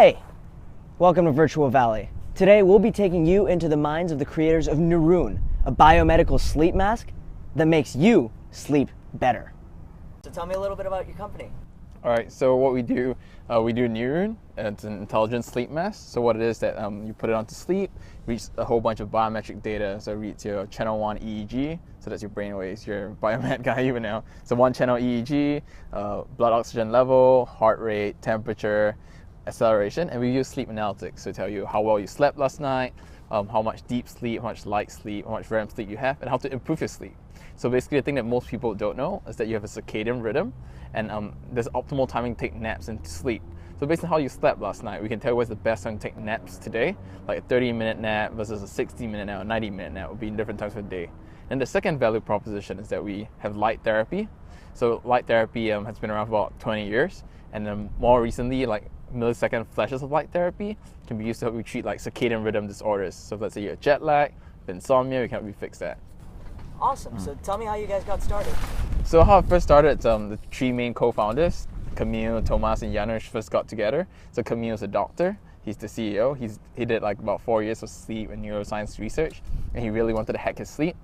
Hey, welcome to Virtual Valley. Today we'll be taking you into the minds of the creators of Neroon, a biomedical sleep mask that makes you sleep better. So tell me a little bit about your company. All right, so what we do Neroon. It's an intelligent sleep mask. So what it is that you put it on to sleep, reads a whole bunch of biometric data. So it reads your channel 1 EEG, so that's your brain waves, your biomed guy even now. So one channel EEG, blood oxygen level, heart rate, temperature, acceleration, and we use sleep analytics to tell you how well you slept last night, how much deep sleep, how much light sleep, how much REM sleep you have, and how to improve your sleep. So basically the thing that most people don't know is that you have a circadian rhythm, and there's optimal timing to take naps and to sleep. So based on how you slept last night, we can tell you what's the best time to take naps today, like a 30-minute nap versus a 60-minute nap, a 90-minute nap would be in different times of the day. And the second value proposition is that we have light therapy. So light therapy has been around for about 20 years, and then more recently, like millisecond flashes of light therapy can be used to help you treat like circadian rhythm disorders. So if let's say you have jet lag, insomnia, we can help you fix that. Awesome. So tell me how you guys got started. So how it first started, the three main co-founders, Camille, Thomas, and Janusz first got together. So Camille's a doctor. He's the CEO. He did like about 4 years of sleep and neuroscience research, and he really wanted to hack his sleep.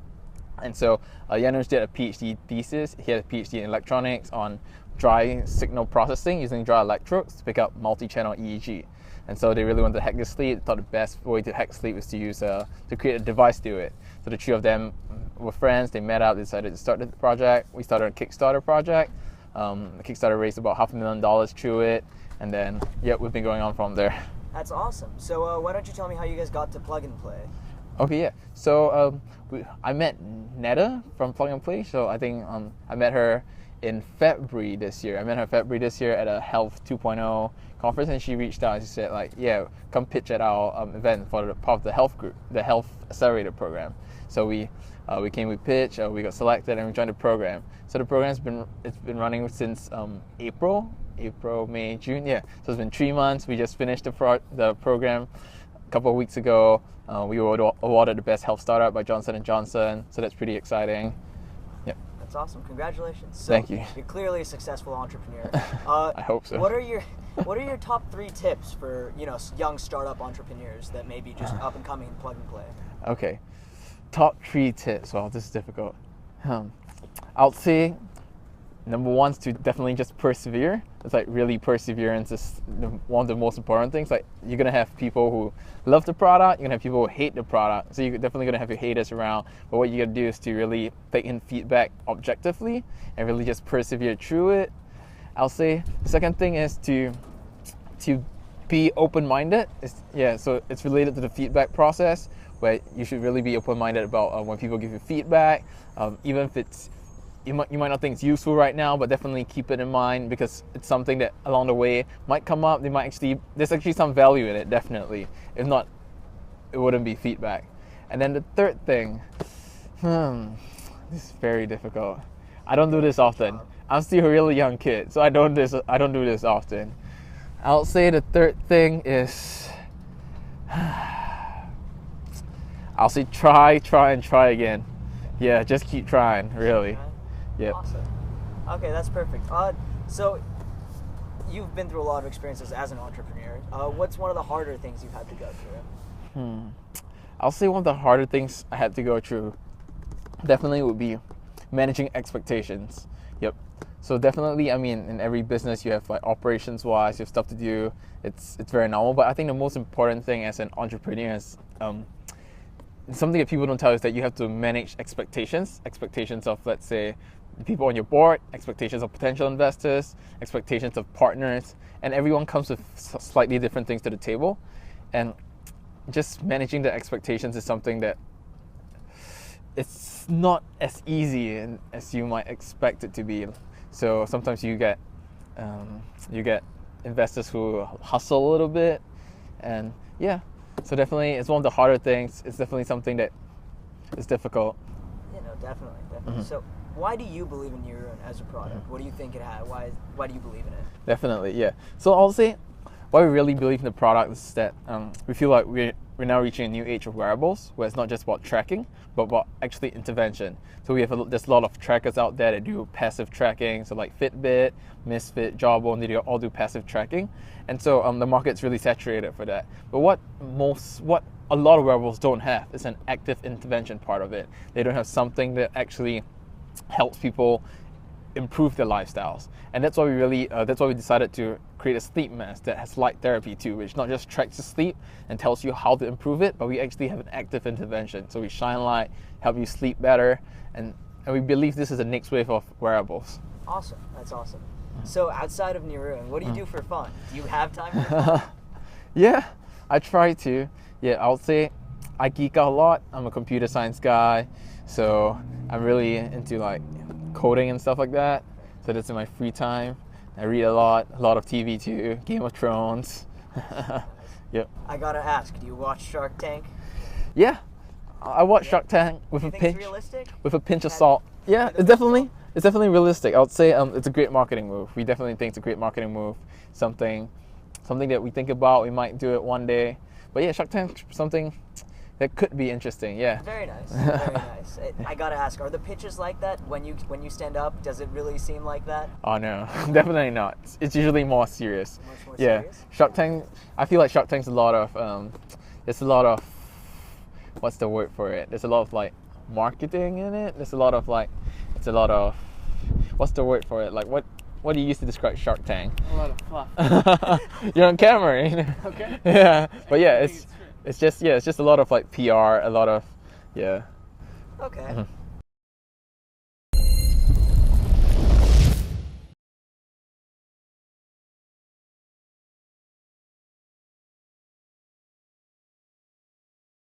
And so Janusz did a PhD thesis. He had a PhD in electronics on dry signal processing using dry electrodes to pick up multi-channel EEG. And so they really wanted to hack the sleep. They thought the best way to hack sleep was to use to create a device to do it. So the three of them were friends. They met up, decided to start the project. We started a Kickstarter project. The Kickstarter raised about $500,000 through it, and then we've been going on from there. That's awesome. So why don't you tell me how you guys got to Plug and Play? Okay, yeah. So I met Netta from Plug and Play. So I think I met her in February this year. At a Health 2.0 conference, and she reached out and she said, like, yeah, come pitch at our event for the part of the health group, the Health Accelerator program. So we came, we pitched, we got selected, and we joined the program. So the program's been running since April, May, June. Yeah, so it's been 3 months. We just finished the program a couple of weeks ago. We were awarded the best health startup by Johnson & Johnson. So that's pretty exciting. That's awesome. Congratulations. So Thank you. You're clearly a successful entrepreneur. I hope so. What are your top 3 tips for young startup entrepreneurs that may be just up and coming in Plug and Play? Okay, top 3 tips. Well, this is difficult. I'll say number 1 is to definitely just persevere. It's like really perseverance is one of the most important things. Like you're gonna have people who love the product, you're gonna have people who hate the product. So you're definitely gonna have your haters around. But what you gotta do is to really take in feedback objectively and really just persevere through it. I'll say the second thing is to be open-minded. So it's related to the feedback process, where you should really be open-minded about when people give you feedback, even if it's you might not think it's useful right now, but definitely keep it in mind because it's something that along the way might come up. There's actually some value in it, definitely. If not, it wouldn't be feedback. And then the third thing, this is very difficult. I don't do this often. I'm still a really young kid, so I don't do this often. I'll say the third thing is, I'll say try again. Yeah, just keep trying, really. Yeah. Awesome. Okay, that's perfect. So you've been through a lot of experiences as an entrepreneur. What's one of the harder things you've had to go through? I'll say one of the harder things I had to go through definitely would be managing expectations. Yep. So definitely, I mean, in every business you have like operations-wise, you have stuff to do. It's very normal. But I think the most important thing as an entrepreneur is something that people don't tell is that you have to manage expectations of, let's say, the people on your board, expectations of potential investors, expectations of partners, and everyone comes with slightly different things to the table. And just managing the expectations is something that it's not as easy as you might expect it to be. So sometimes you get investors who hustle a little bit, and so definitely it's one of the harder things. It's definitely something that is difficult. Definitely. Mm-hmm. So why do you believe in Neroon as a product? What do you think it has? Why do you believe in it? Definitely, yeah. So I'll say why we really believe in the product is that we feel like we're now reaching a new age of wearables where it's not just about tracking, but about actually intervention. So there's a lot of trackers out there that do passive tracking, so like Fitbit, Misfit, Jawbone, they all do passive tracking, and so the market's really saturated for that. But what a lot of wearables don't have is an active intervention part of it. They don't have something that actually helps people improve their lifestyles, and that's why we decided to create a sleep mask that has light therapy too, which not just tracks the sleep and tells you how to improve it, but we actually have an active intervention. So we shine light, help you sleep better, and we believe this is the next wave of wearables. Awesome, that's awesome. So outside of Neroon, what do you do for fun? Do you have time for fun? Yeah, I try to. Yeah, I would say I geek out a lot. I'm a computer science guy, so I'm really into like coding and stuff like that. So that's in my free time. I read a lot of TV too, Game of Thrones. Yep. I gotta ask, do you watch Shark Tank? Yeah, I watch Shark Tank with Do a you think it's pinch, realistic? with a pinch of salt. Yeah, it's definitely realistic. I would say it's a great marketing move. We definitely think it's a great marketing move. Something that we think about. We might do it one day. But yeah, Shark Tank, something that could be interesting. Yeah. Very nice. Very nice. I gotta ask, are the pitches like that when you stand up? Does it really seem like that? Oh no, definitely not. It's usually more serious. Much more Yeah, serious? Shark Tank. I feel like Shark Tank's a lot of. There's a lot of. What's the word for it? There's a lot of like marketing in it. There's a lot of like. It's a lot of. What's the word for it? Like what do you use to describe Shark Tank? A lot of fluff. You're on camera. Okay. Yeah, but yeah, it's just a lot of like PR, a lot of yeah. Okay. Mhm.